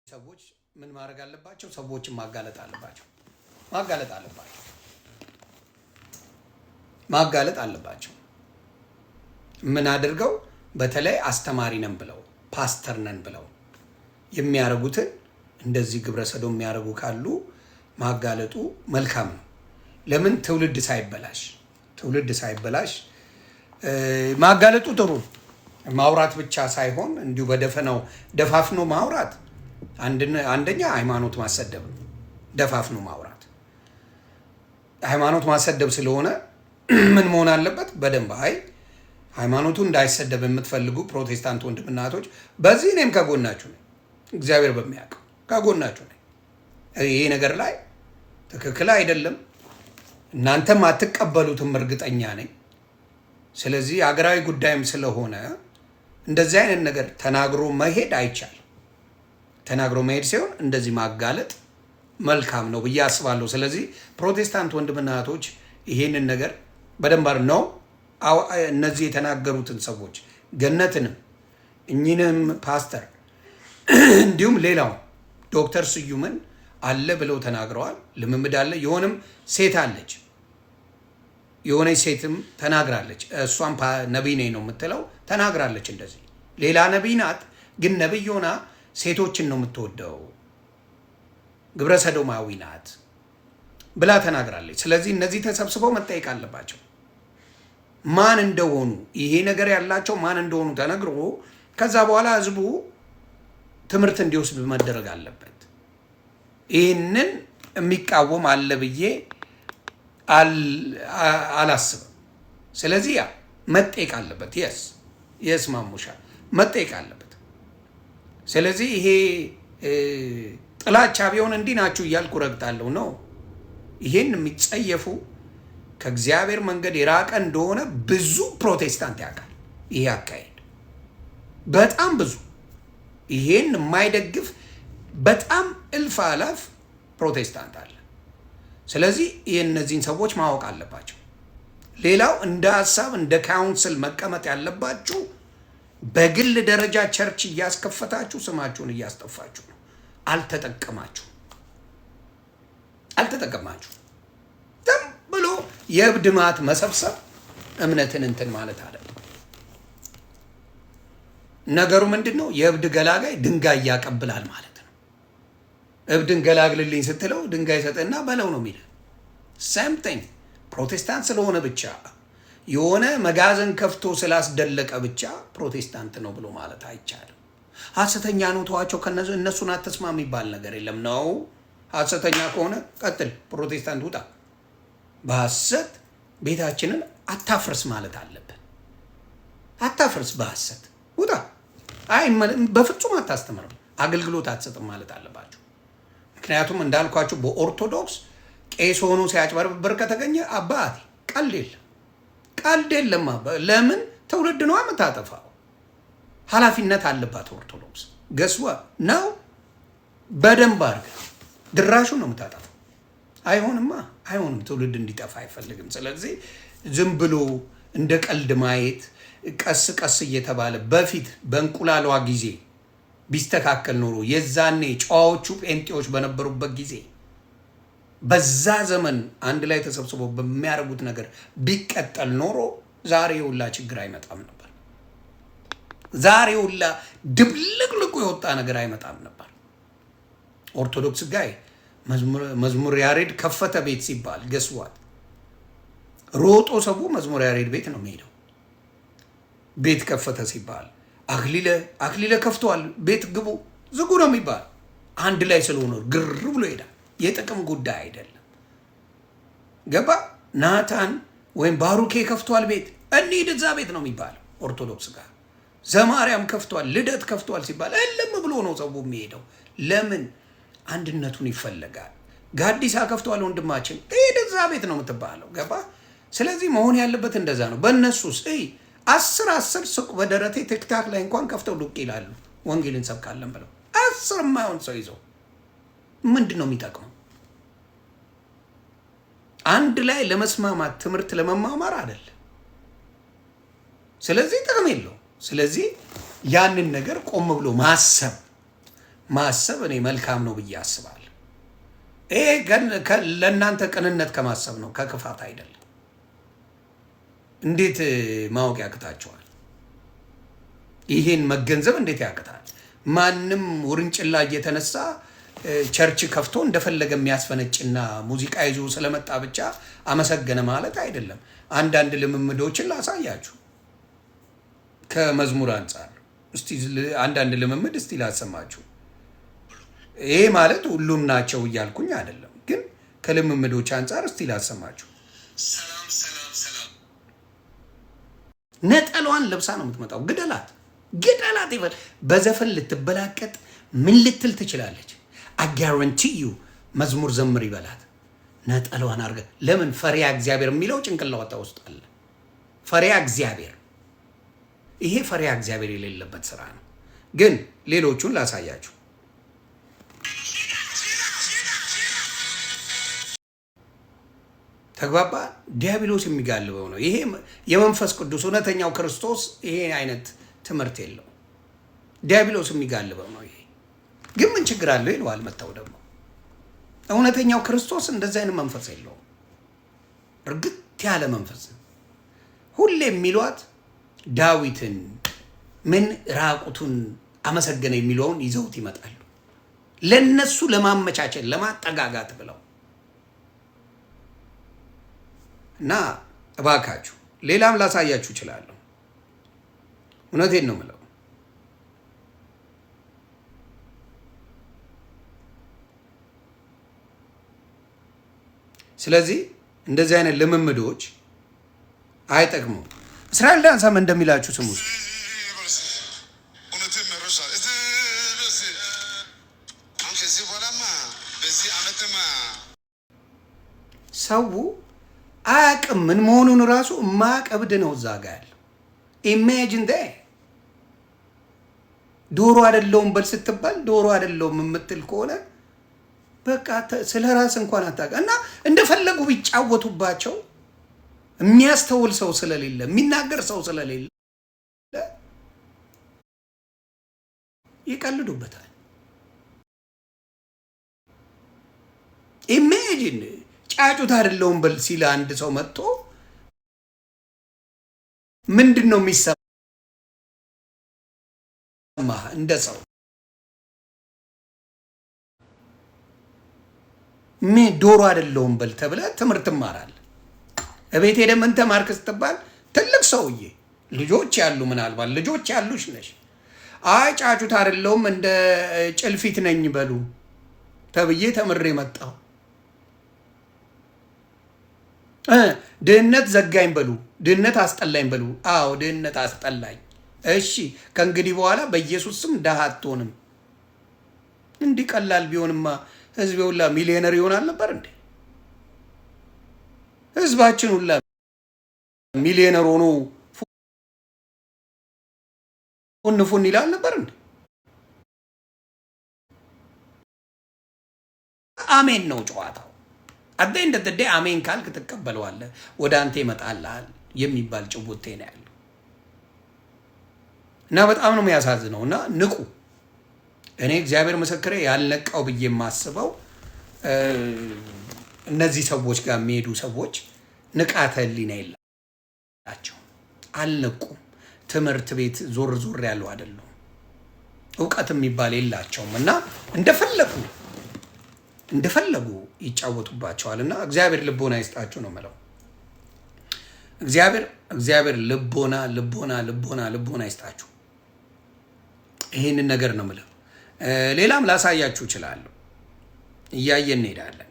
ሰዎች ምን ማድረግ አለባቸው? ሰዎችን ማጋለጥ አለባቸው። ማጋለጥ አለባቸው። ማጋለጥ አለባቸው። ምን አድርገው? በተለይ አስተማሪ ነን ብለው ፓስተር ነን ብለው የሚያረጉትን እንደዚህ ግብረ ሰዶም የሚያረጉ ካሉ ማጋለጡ መልካም ነው። ለምን? ትውልድ ሳይበላሽ ማጋለጡ ጥሩ። ማውራት ብቻ ሳይሆን እንዲሁ በደፈናው ደፋፍኖ ማውራት አንደኛ ሃይማኖት ማሰደብ ነው። ደፋፍኖ ማውራት ሃይማኖት ማሰደብ ስለሆነ ምን መሆን አለበት? በደንብ ሃይማኖቱ እንዳይሰደብ የምትፈልጉ ፕሮቴስታንት ወንድምና እህቶች በዚህ እኔም ከጎናችሁ ነኝ። እግዚአብሔር በሚያውቀው ከጎናችሁ ነኝ። ይሄ ነገር ላይ ትክክል አይደለም፣ እናንተም አትቀበሉትም እርግጠኛ ነኝ። ስለዚህ ሀገራዊ ጉዳይም ስለሆነ እንደዚህ አይነት ነገር ተናግሮ መሄድ አይቻልም። ተናግሮ መሄድ ሲሆን እንደዚህ ማጋለጥ መልካም ነው ብዬ አስባለሁ። ስለዚህ ፕሮቴስታንት ወንድምና እህቶች ይሄንን ነገር በደንብ ነው እነዚህ የተናገሩትን ሰዎች ገነትንም እኚህንም ፓስተር እንዲሁም ሌላው ዶክተር ስዩምን አለ ብለው ተናግረዋል። ልምምድ አለ። የሆነም ሴት አለች፣ የሆነች ሴትም ተናግራለች። እሷም ነቢይ ነኝ ነው የምትለው ተናግራለች። እንደዚህ ሌላ ነቢይ ናት፣ ግን ነቢይ ሆና ሴቶችን ነው የምትወደው፣ ግብረ ሰዶማዊ ናት ብላ ተናግራለች። ስለዚህ እነዚህ ተሰብስበው መጠየቅ አለባቸው። ማን እንደሆኑ ይሄ ነገር ያላቸው ማን እንደሆኑ ተነግሮ ከዛ በኋላ ህዝቡ ትምህርት እንዲወስድ መደረግ አለበት። ይህንን የሚቃወም አለ ብዬ አላስብም። ስለዚህ ያ መጠየቅ አለበት። የስ ማሙሻ መጠየቅ አለበት። ስለዚህ ይሄ ጥላቻ ቢሆን እንዲህ ናችሁ እያልኩ ረግጣለሁ ነው። ይሄን የሚጸየፉ ከእግዚአብሔር መንገድ የራቀ እንደሆነ ብዙ ፕሮቴስታንት ያውቃል። ይሄ አካሄድ በጣም ብዙ፣ ይሄን የማይደግፍ በጣም እልፍ አላፍ ፕሮቴስታንት አለ። ስለዚህ እነዚህን ሰዎች ማወቅ አለባቸው። ሌላው እንደ ሀሳብ እንደ ካውንስል መቀመጥ ያለባችሁ በግል ደረጃ ቸርች እያስከፈታችሁ ስማችሁን እያስጠፋችሁ ነው። አልተጠቀማችሁ ዝም ብሎ የእብድ ማት መሰብሰብ እምነትን እንትን ማለት አለ። ነገሩ ምንድን ነው? የእብድ ገላጋይ ድንጋይ ያቀብላል ማለት ነው። እብድን ገላግልልኝ ስትለው ድንጋይ ሰጠና በለው ነው የሚል ሰምተኝ። ፕሮቴስታንት ስለሆነ ብቻ የሆነ መጋዘን ከፍቶ ስላስደለቀ ብቻ ፕሮቴስታንት ነው ብሎ ማለት አይቻልም። ሐሰተኛ ነው ተዋቸው፣ እነሱን አትስማ የሚባል ነገር የለም ነው። ሐሰተኛ ከሆነ ቀጥል፣ ፕሮቴስታንት ውጣ። በሐሰት ቤታችንን አታፍርስ ማለት አለብን። አታፍርስ፣ በሐሰት ውጣ። በፍጹም አታስተምርም፣ አገልግሎት አትሰጥም ማለት አለባችሁ። ምክንያቱም እንዳልኳችሁ በኦርቶዶክስ ቄስ ሆኖ ሲያጭበረብር ከተገኘ አባቴ ቀልድ የለም። ለምን? ትውልድ ነው የምታጠፋው። ኃላፊነት አለባት ኦርቶዶክስ። ገስዋ ነው በደንብ አድርገ ድራሹን ነው የምታጠፋው። አይሆንም። ትውልድ እንዲጠፋ አይፈልግም። ስለዚህ ዝም ብሎ እንደ ቀልድ ማየት ቀስ ቀስ እየተባለ በፊት በእንቁላሏ ጊዜ ቢስተካከል ኖሮ የዛኔ ጨዋዎቹ ጴንጤዎች በነበሩበት ጊዜ በዛ ዘመን አንድ ላይ ተሰብስበው በሚያደርጉት ነገር ቢቀጠል ኖሮ ዛሬ ሁላ ችግር አይመጣም ነበር። ዛሬ ሁላ ድብልቅልቁ የወጣ ነገር አይመጣም ነበር። ኦርቶዶክስ ጋይ መዝሙር ያሬድ ከፈተ ቤት ሲባል ገስዋት ሮጦ ሰው መዝሙር ያሬድ ቤት ነው የሚሄደው። ቤት ከፈተ ሲባል አክሊለ ከፍቷል ቤት ግቡ ዝጉ ነው የሚባል። አንድ ላይ ስለሆነ ግር ብሎ ይሄዳል። የጥቅም ጉዳይ አይደለም። ገባ? ናታን ወይም ባሩኬ ከፍቷል ቤት እንሂድ እዛ ቤት ነው የሚባለው። ኦርቶዶክስ ጋር ዘማርያም ከፍቷል፣ ልደት ከፍቷል ሲባል እልም ብሎ ነው ሰው የሚሄደው። ለምን? አንድነቱን ይፈለጋል። ጋዲሳ ከፍቷል ወንድማችን ሂድ እዛ ቤት ነው የምትባለው። ገባ? ስለዚህ መሆን ያለበት እንደዛ ነው። በእነሱስ 10 ሱቅ በደረቴ ቲክታክ ላይ እንኳን ከፍተው ዱቅ ይላሉ ወንጌል እንሰብካለን ብለው 10 የማይሆን ሰው ይዘው ምንድን ነው የሚጠቅመው? አንድ ላይ ለመስማማት ትምህርት ለመማማር አይደለም። ስለዚህ ጥቅም የለው። ስለዚህ ያንን ነገር ቆም ብሎ ማሰብ እኔ መልካም ነው ብዬ አስባለሁ። ይሄ ለእናንተ ቅንነት ከማሰብ ነው፣ ከክፋት አይደለም። እንዴት ማወቅ ያቅታቸዋል? ይሄን መገንዘብ እንዴት ያቅታል? ማንም ውርንጭላ እየተነሳ ቸርች ከፍቶ እንደፈለገ የሚያስፈነጭና ሙዚቃ ይዞ ስለመጣ ብቻ አመሰገነ ማለት አይደለም። አንዳንድ ልምምዶችን ላሳያችሁ ከመዝሙር አንጻር። እስቲ አንዳንድ ልምምድ እስቲ ላሰማችሁ። ይሄ ማለት ሁሉም ናቸው እያልኩኝ አይደለም፣ ግን ከልምምዶች አንጻር እስቲ ላሰማችሁ። ነጠሏን ለብሳ ነው የምትመጣው። ግደላት ግደላት ይበል። በዘፈን ልትበላቀጥ ምን ልትል ትችላለች? አጋረንቲ ዩ መዝሙር ዘምር ይበላት። ነጠሏን አርገ ለምን ፈሪያ እግዚአብሔር የሚለው ጭንቅላቷ ውስጥ አለ። ፈሪያ እግዚአብሔር፣ ይሄ ፈሪያ እግዚአብሔር የሌለበት ስራ ነው። ግን ሌሎቹን ላሳያችሁ። ተግባባ። ዲያብሎስ የሚጋልበው ነው ይሄ። የመንፈስ ቅዱስ እውነተኛው ክርስቶስ ይሄ አይነት ትምህርት የለው። ዲያብሎስ የሚጋልበው ነው ይሄ። ግን ምን ችግር አለው ይለዋል መጣው ደግሞ። እውነተኛው ክርስቶስ እንደዚህ አይነት መንፈስ የለውም። እርግጥ ያለ መንፈስ። ሁሌ የሚሏት ዳዊትን ምን ራቁቱን አመሰገነ የሚለውን ይዘውት ይመጣሉ። ለነሱ ለማመቻቸት ለማጠጋጋት ብለው እና እባካችሁ ሌላም ላሳያችሁ እችላለሁ። እውነቴን ነው የምለው። ስለዚህ እንደዚህ አይነት ልምምዶች አይጠቅሙም። እስራኤል ዳንሳም እንደሚላችሁ ስሙ። ሰው አያውቅም ምን መሆኑን ራሱ ማቀብድ ነው እዛ ጋ ያለው። ኢሜጂን ዶሮ አይደለውም በል ስትባል ዶሮ አይደለውም የምትል ከሆነ በቃ ስለ ራስ እንኳን አታውቅም። እና እንደፈለጉ ቢጫወቱባቸው የሚያስተውል ሰው ስለሌለ የሚናገር ሰው ስለሌለ ይቀልዱበታል። ኢሜጂን ጫጩት አይደለውም በል ሲል አንድ ሰው መጥቶ ምንድን ነው የሚሰማህ? እንደ ሰው ምን ዶሮ አይደለውም በል ተብለህ ትምህርት ትማራለህ። እቤት ሄደህ ምን ተማርክ ስትባል ትልቅ ሰውዬ ልጆች ያሉ ምናልባት ልጆች ያሉሽ ነሽ። አይ ጫጩት አይደለውም እንደ ጭልፊት ነኝ በሉ ተብዬ ተምሬ መጣሁ። ድህነት ዘጋኝ በሉ፣ ድህነት አስጠላኝ በሉ። አዎ ድህነት አስጠላኝ። እሺ ከእንግዲህ በኋላ በኢየሱስ ስም ድሃ አትሆንም። እንዲህ ቀላል ቢሆንማ ህዝቤ ሁላ ሚሊዮነር ይሆናል ነበር እንዴ? ህዝባችን ሁላ ሚሊዮነር ሆኖ ፉን ይላል ነበር እንዴ? አሜን ነው ጨዋታው። አደይ እንደተደ አሜን ካልክ ትቀበለዋለህ፣ ወደ አንተ ይመጣልሃል የሚባል ጭውውቴ ነው ያለው። እና በጣም ነው የሚያሳዝነው። እና ንቁ። እኔ እግዚአብሔር ምስክሬ ያልነቃው ብዬ የማስበው እነዚህ ሰዎች ጋር የሚሄዱ ሰዎች ንቃተ ህሊና የላቸው፣ አልነቁም። ትምህርት ቤት ዞር ዞር ያለው አይደለም፣ እውቀት የሚባል የላቸውም። እና እንደፈለጉ ይጫወቱባቸዋል። እና እግዚአብሔር ልቦና ይስጣችሁ ነው የምለው። እግዚአብሔር ልቦና ይስጣችሁ። ይህንን ነገር ነው የምለው። ሌላም ላሳያችሁ እችላለሁ። እያየን እንሄዳለን።